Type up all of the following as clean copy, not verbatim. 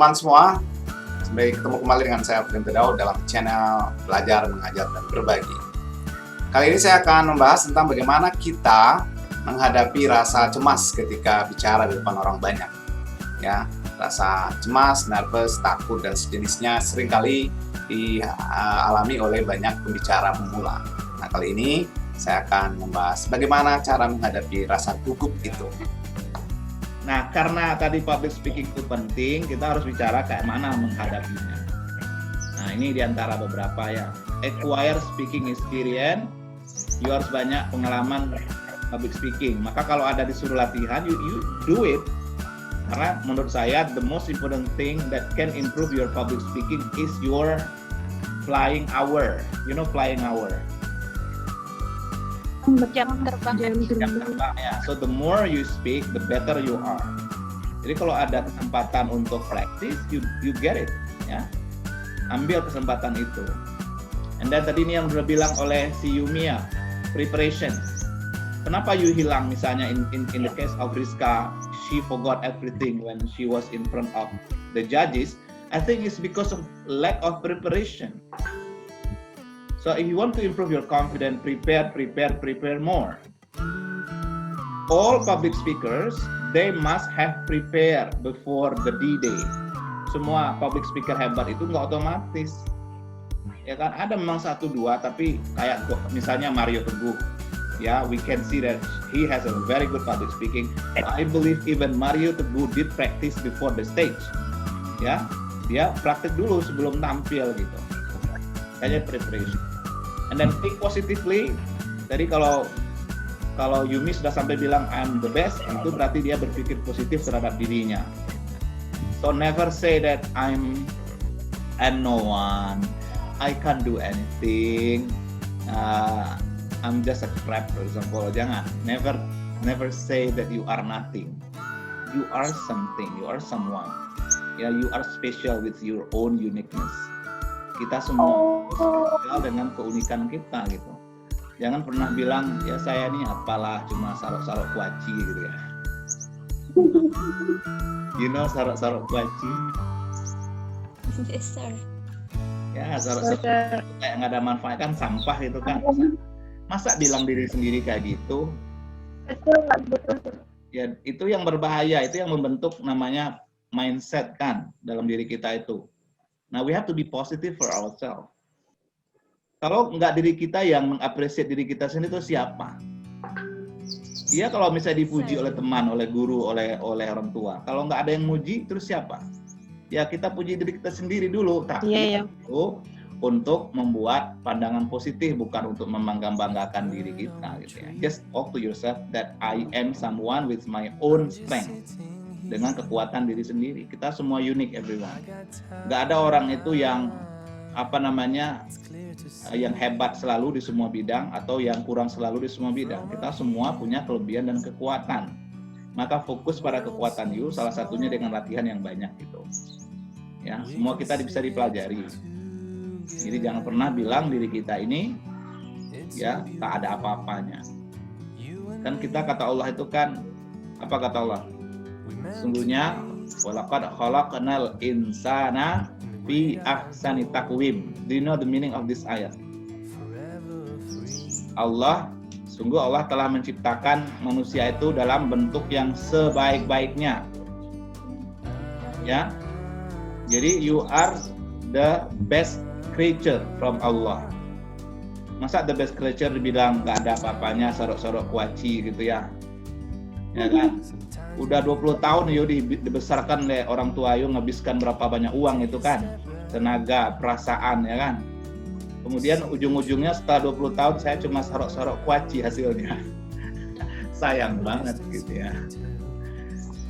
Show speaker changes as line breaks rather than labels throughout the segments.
teman-teman semua, sampai ketemu kembali dengan saya Printo Daud dalam channel Belajar, Mengajar, dan Berbagi. Kali ini saya akan membahas tentang bagaimana kita menghadapi rasa cemas ketika bicara di depan orang banyak. Ya, rasa cemas, nervous, takut, dan sejenisnya seringkali dialami oleh banyak pembicara pemula. Nah, kali ini saya akan membahas bagaimana cara menghadapi rasa gugup itu.
Nah, karena tadi public speaking itu penting, kita harus bicara kayak mana menghadapinya. Nah, ini diantara beberapa ya. Acquire speaking experience, you harus banyak pengalaman public speaking. Maka kalau ada disuruh latihan, you do it. Karena menurut saya, the most important thing that can improve your public speaking is your flying hour. You know flying hour?
Jam terbang.
Ya. So the more you speak, the better you are. Jadi kalau ada kesempatan untuk practice, you get it, ya. Ambil kesempatan itu. And then tadi ini yang sudah bilang oleh si Yumi ya, preparation. Kenapa you hilang misalnya in the case of Rizka, she forgot everything when she was in front of the judges. I think it's because of lack of preparation. So if you want to improve your confidence, prepare more. All public speakers, they must have prepared before the D-Day. Semua public speaker hebat itu nggak otomatis. Ya kan, ada memang 1-2, tapi kayak misalnya Mario Teguh. Ya, we can see that he has a very good public speaking. I believe even Mario Teguh did practice before the stage. Ya, dia praktik dulu sebelum tampil gitu. Kayaknya preparation. And then think positively. Jadi kalau Yumi sudah sampai bilang I'm the best, itu berarti dia berpikir positif terhadap dirinya. So never say that I'm no one, I can't do anything, I'm just a crap, for example. Jangan, never say that you are nothing. You are something, you are someone. Ya, you are special with your own uniqueness. Kita semua spesial dengan keunikan kita gitu. Jangan pernah bilang ya saya ini apalah cuma sarok-sarok kuaci gitu ya. You know sarok-sarok kuaci?
Yes, sir.
Ya sarok-sarok kayak nggak ada manfaat, kan sampah gitu kan. Masa bilang diri sendiri kayak gitu? Ya itu yang berbahaya, itu yang membentuk namanya mindset kan dalam diri kita itu. Nah, we have to be positive for ourselves. Kalau nggak diri kita yang mengapresiasi diri kita sendiri, itu siapa? Iya, kalau misalnya dipuji oleh teman, oleh guru, oleh orang tua. Kalau nggak ada yang muji, terus siapa? Ya kita puji diri kita sendiri dulu. Tapi itu untuk membuat pandangan positif, bukan untuk membanggakan diri kita. Gitu ya. Just talk to yourself that I am someone with my own strength. Dengan kekuatan diri sendiri. Kita semua unik, everyone. Gak ada orang itu yang yang hebat selalu di semua bidang atau yang kurang selalu di semua bidang. Kita semua punya kelebihan dan kekuatan. Maka fokus pada kekuatan you, salah satunya dengan latihan yang banyak gitu. Ya, semua kita bisa dipelajari. Jadi jangan pernah bilang diri kita ini ya tak ada apa-apanya. Kan kita kata Allah itu kan, apa kata Allah? Sungguhnya walaqad khalaqnal insana fi ahsani taqwim. Do you know the meaning of this ayat? Sungguh Allah telah menciptakan manusia itu dalam bentuk yang sebaik-baiknya. Ya. Jadi you are the best creature from Allah. Masa the best creature dibilang gak ada apa-apanya, sorok-sorok kuaci gitu ya. Ya kan? Udah 20 tahun yo dibesarkan oleh orang tua yo, nghabiskan berapa banyak uang itu kan, tenaga, perasaan ya kan. Kemudian ujung-ujungnya setelah 20 tahun saya cuma sorok-sorok kuaci hasilnya. Sayang banget gitu ya.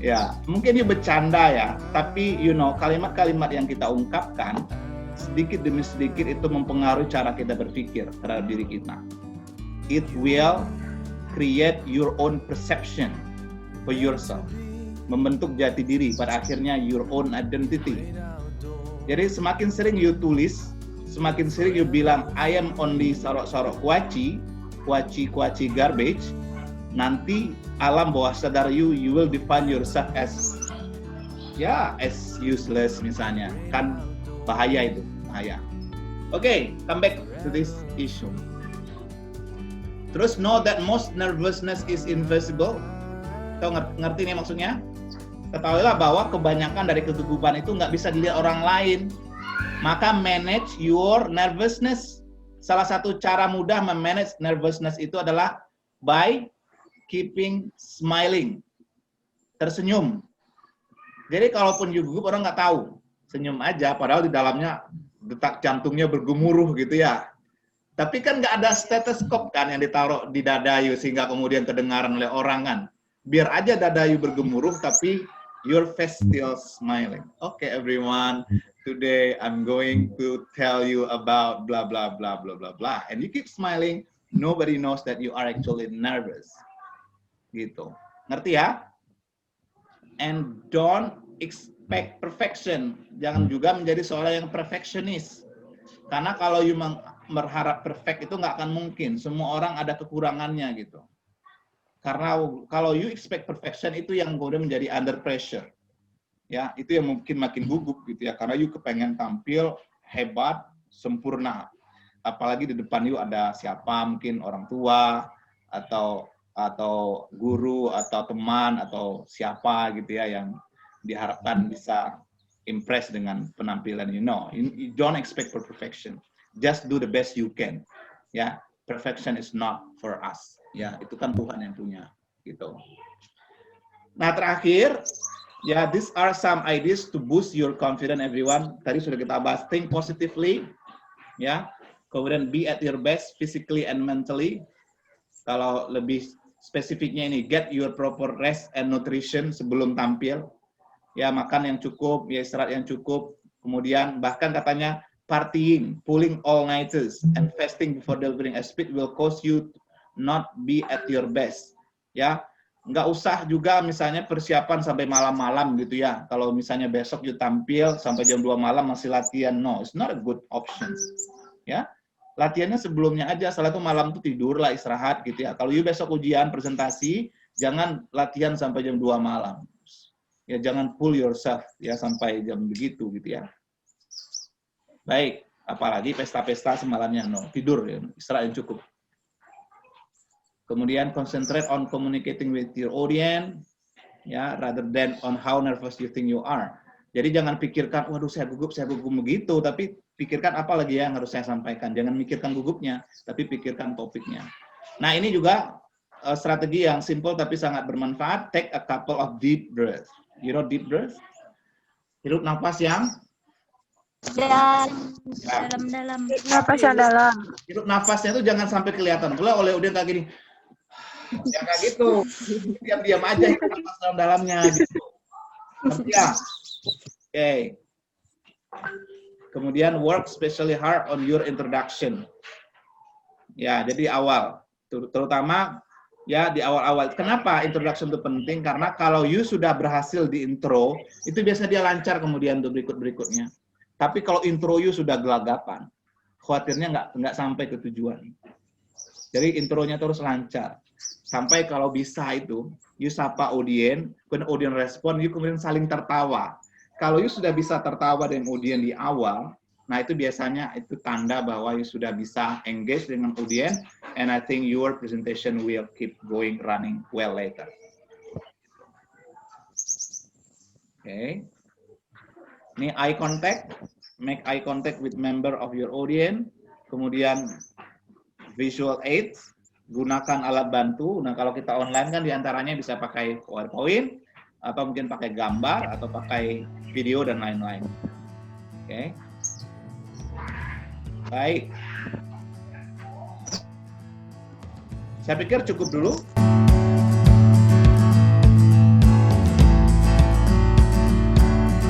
Ya, mungkin ini bercanda ya, tapi kalimat-kalimat yang kita ungkapkan sedikit demi sedikit itu mempengaruhi cara kita berpikir terhadap diri kita. It will create your own perception for yourself, membentuk jati diri, pada akhirnya your own identity. Jadi semakin sering you tulis, semakin sering you bilang I am only sorok-sorok kuaci garbage, nanti alam bawah sadar you will define yourself as ya as useless misalnya, kan bahaya itu, bahaya. Oke, come back to this issue. Terus know that most nervousness is invisible. Kau ngerti nih maksudnya? Ketahuilah bahwa kebanyakan dari kegugupan itu nggak bisa dilihat orang lain. Maka manage your nervousness. Salah satu cara mudah memanage nervousness itu adalah by keeping smiling. Tersenyum. Jadi kalaupun you gugup orang nggak tahu. Senyum aja, padahal di dalamnya detak jantungnya bergemuruh gitu ya. Tapi kan nggak ada stetoskop kan yang ditaruh di dada you sehingga kemudian kedengaran oleh orang kan. Biar aja dada you bergemuruh tapi your face still smiling. Okay everyone, today I'm going to tell you about blah blah blah blah blah blah. And you keep smiling, nobody knows that you are actually nervous. Gitu. Ngerti ya? And don't expect perfection. Jangan juga menjadi seorang yang perfectionist. Karena kalau you berharap perfect itu nggak akan mungkin. Semua orang ada kekurangannya gitu. Karena kalau you expect perfection itu yang kemudian menjadi under pressure. Ya, itu yang mungkin makin gugup gitu ya. Karena you kepengen tampil hebat, sempurna. Apalagi di depan you ada siapa, mungkin orang tua atau guru atau teman atau siapa gitu ya yang diharapkan bisa impress dengan penampilan you know. You don't expect for perfection. Just do the best you can. Ya, perfection is not for us. Ya, itu kan Tuhan yang punya gitu. Nah, terakhir ya, these are some ideas to boost your confidence everyone. Tadi sudah kita bahas think positively. Ya. Kemudian be at your best physically and mentally. Kalau lebih spesifiknya ini get your proper rest and nutrition sebelum tampil. Ya, makan yang cukup, ya istirahat yang cukup. Kemudian bahkan katanya partying, pulling all-nighters, and fasting before delivering a speech will cause you not be at your best. Ya, nggak usah juga misalnya persiapan sampai malam-malam gitu ya. Kalau misalnya besok you tampil sampai jam 2 malam masih latihan, no, it's not a good option. Ya, latihannya sebelumnya aja. Setelah itu malam tuh tidur lah, istirahat gitu ya. Kalau you besok ujian presentasi, jangan latihan sampai jam 2 malam. Ya, jangan pull yourself ya sampai jam begitu gitu ya. Baik, apalagi pesta-pesta semalamnya, no, tidur ya, istirahat yang cukup. Kemudian concentrate on communicating with your audience, ya, rather than on how nervous you think you are. Jadi jangan pikirkan, waduh saya gugup begitu, tapi pikirkan apa lagi yang harus saya sampaikan. Jangan mikirkan gugupnya, tapi pikirkan topiknya. Nah, ini juga strategi yang simple tapi sangat bermanfaat. Take a couple of deep breaths. You know deep breath? Hirup nafas yang
dalam.
Napas yang dalam.
Hirup nafasnya itu jangan sampai kelihatan. Pula oleh udah kayak gini. Ya kayak gitu. Diam-diam aja hirup nafas dalam-dalamnya gitu. Ya. Oke. Kemudian work especially hard on your introduction. Ya, jadi awal. Terutama ya di awal-awal. Kenapa introduction itu penting? Karena kalau you sudah berhasil di intro, itu biasa dia lancar kemudian untuk berikut-berikutnya. Tapi kalau intro you sudah gelagapan, khawatirnya nggak sampai ke tujuan. Jadi intronya terus lancar. Sampai kalau bisa itu, you sapa audien, kemudian audien respon, you kemudian saling tertawa. Kalau you sudah bisa tertawa dengan audien di awal, nah itu biasanya itu tanda bahwa you sudah bisa engage dengan audien, and I think your presentation will keep going running well later. Okay. Ini eye contact, make eye contact with member of your audience, kemudian visual aids, gunakan alat bantu. Nah, kalau kita online kan diantaranya bisa pakai PowerPoint, atau mungkin pakai gambar, atau pakai video, dan lain-lain. Oke. Baik. Saya pikir cukup dulu.